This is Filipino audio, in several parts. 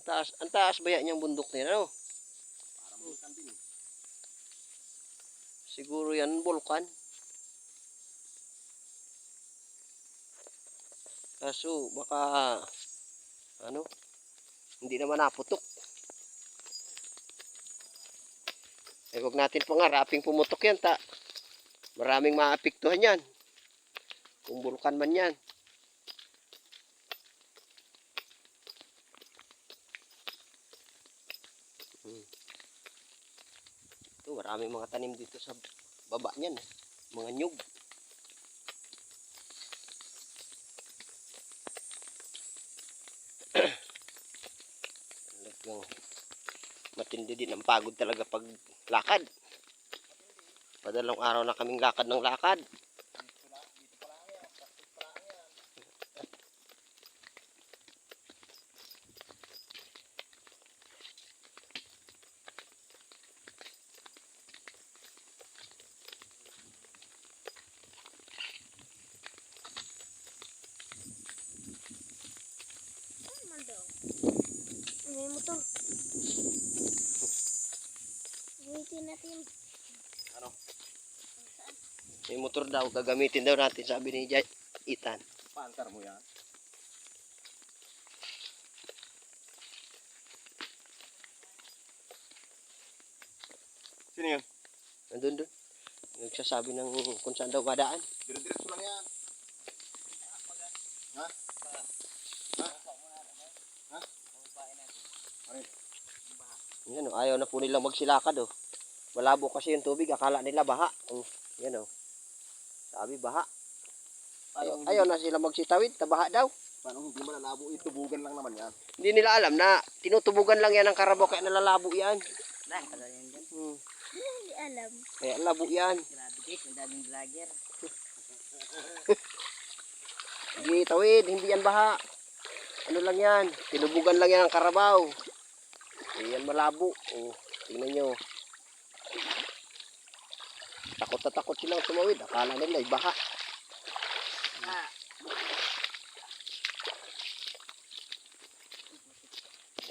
Ang taas ba yan yung bundok na yan, ano? Parang bulkan din eh. Siguro yan, bulkan. Kaso, baka, ano, hindi naman naputok. Eh, huwag natin pangaraping pumutok yan, maraming maapektuhan yan. Kung bulkan man yan. Ito, maraming mga tanim dito sa baba niyan. Mga nyug. Talagang matindi din ang pagod talaga pag lakad. Padalawang araw na kaming lakad ng lakad. Ano mo to? Gamitin natin. Ano? May motor daw, gagamitin daw natin, sabi ni Ethan. Paantar mo yan. Sino yun? Nandun dun. Nagsasabi ng kung saan daw madaan. Dire-diretso lang yan. Ha? Ha? Ha? Yan o, ayaw na po nilang magsilakad o. Malabo kasi yung tubig, akala nila baha. Yan o. Sabi baha. Ayaw na sila magsitawid, tabaha daw. Paano hindi malalabo? Itubugan lang naman yan. Hindi nila alam na tinutubugan lang yan ng Carabao kaya nalalabo yan. Hindi alam. Kaya labo yan. Grabe guys, ang daming vlogger. Hindi tawid, hindi yan baha. Ano lang yan, tinubugan lang yan ng Carabao. Yan malabo. Tingnan nyo. Takot na takot silang tumawid. Akala nila ay baha.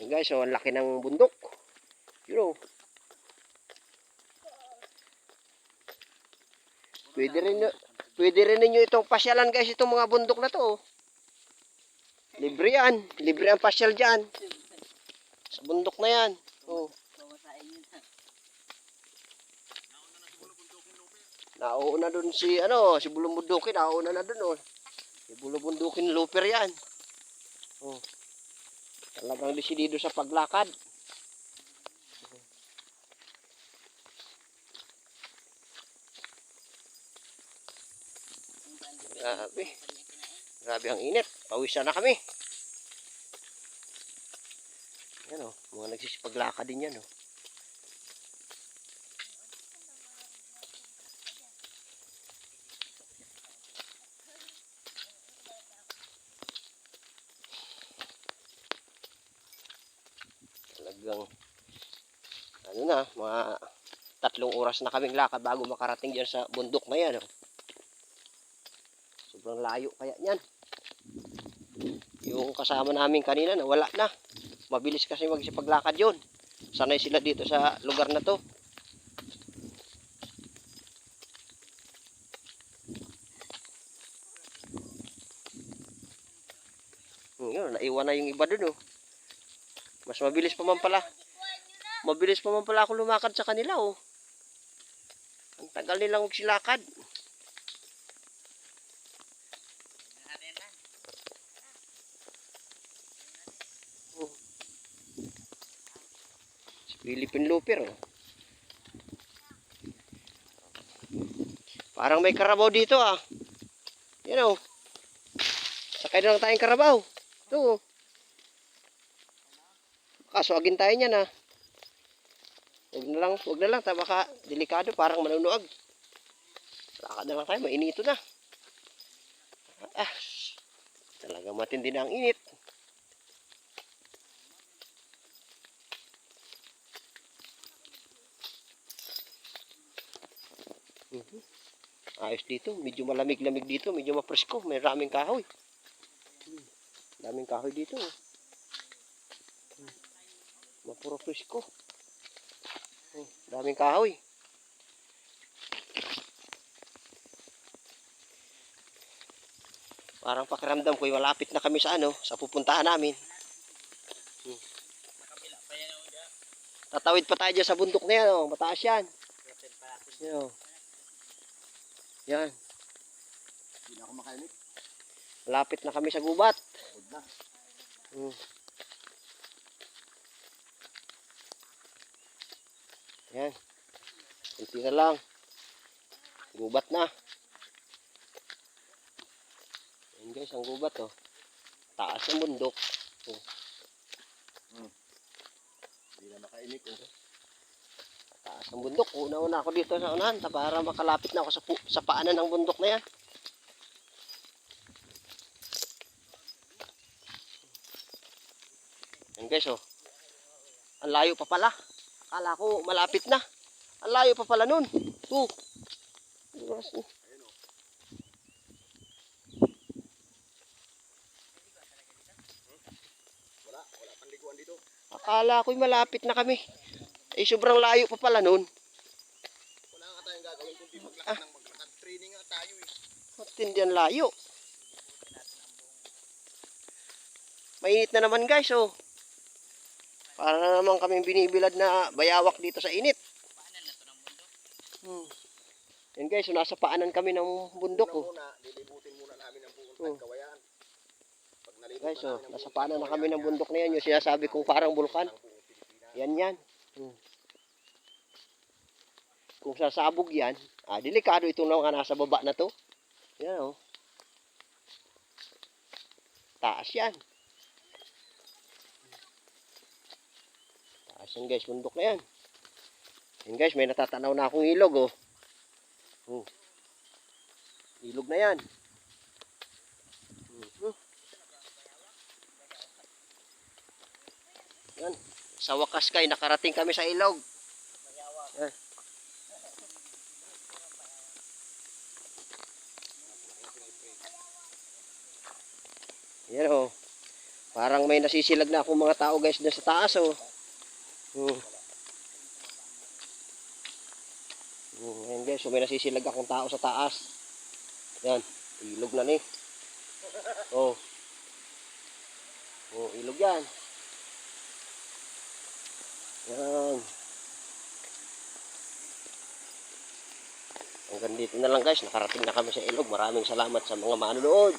Yan guys, so ang laki ng bundok. You know. Pwede rin ninyo itong pasyalan guys, itong mga bundok na to. Libre yan. Libre ang pasyal dyan. Sa bundok na yan. Nauuna dun si Bulubundukin, nauuna na dun Si Bulubundukin Looper yan. Talagang desidido sa paglakad. Grabe ang init. Pawisan na kami. Yan mga nagsisipaglakad din yan Talagang mga 3 oras na kaming lakad bago makarating dyan sa bundok na yan Sobrang layo kaya yan. Yung kasama namin kanina nawala na. Mabilis kasi magsipaglakad yun. Sanay sila dito sa lugar na to. Yun, naiwan na yung iba dun Mas mabilis pa man pala. Mabilis pa man pala ako lumakad sa kanila Ang tagal nilang magsilakad. Philippine Looper Parang may Carabao dito Yan Sakay na lang tayong Carabao. Ito Kaso agin tayo niyan Huwag na lang baka delikado, parang manunuag. Lakad na lang tayo, mainito na. Talaga matindi na ang init. Ayos dito, medyo malamig-lamig dito, medyo mapresko, may raming kahoy. Daming kahoy dito Mapuro presko. Daming kahoy. Parang pakiramdam ko, malapit na kami sa sa pupuntahan namin. Tatawid pa tayo dyan sa bundok na yan, oh. Mataas yan. Yan, oh. Yan. Hindi na ako makainik. Malapit na kami sa gubat. Huwag na. Yan. Kunti na lang. Gubat na. Yan guys, ang gubat, oh. Taas ng bundok. Oh. Hindi na makainik. Oh. Taas ng bundok. Una-una ako dito sa unahan para makalapit na ako sa paanan ng bundok na yan. Yan guys, oh. Ang layo pa pala. Akala ko malapit na. Ang layo pa pala nun. Oh. Wala pang liguan dito. Akala ko'y malapit na kami. Eh, sobrang layo pa pala nun. Wala nga tayong gagawin kundi maglakad ng maglakad. Training nga tayo eh. Matindi ang layo. Mainit na naman guys, oh. Para na naman kaming binibilad na bayawak dito sa init. Yan guys, so nasa paanan kami ng bundok, oh. Una, lilibutin muna namin ang buong Kawayan. Pag nalibot Guys, na oh, namin ang nasa buong paanan na Kawayan, kami ng bundok na yan. Yung sinasabi kong parang bulkan. ang buong Pilipinas. Yan. Kung sasabog yan, delikado itong mga nasa baba na to. Yan, oh. Taas yan. Taas yan guys, bundok na yan. Yan guys, may natatanaw na akong ilog, oh. Ilog na yan. Yan. Sa wakas guys, nakarating kami sa ilog. Yan. Yan, oh. Parang may nasisilag na akong mga tao guys dyan sa taas, oh. Yan guys, so may nasisilag akong tao sa taas. Yan, ilog na ni. Oh. Oh, ilog yan. Yan. Hanggang dito na lang guys, nakarating na kami sa ilog. Maraming salamat sa mga manonood.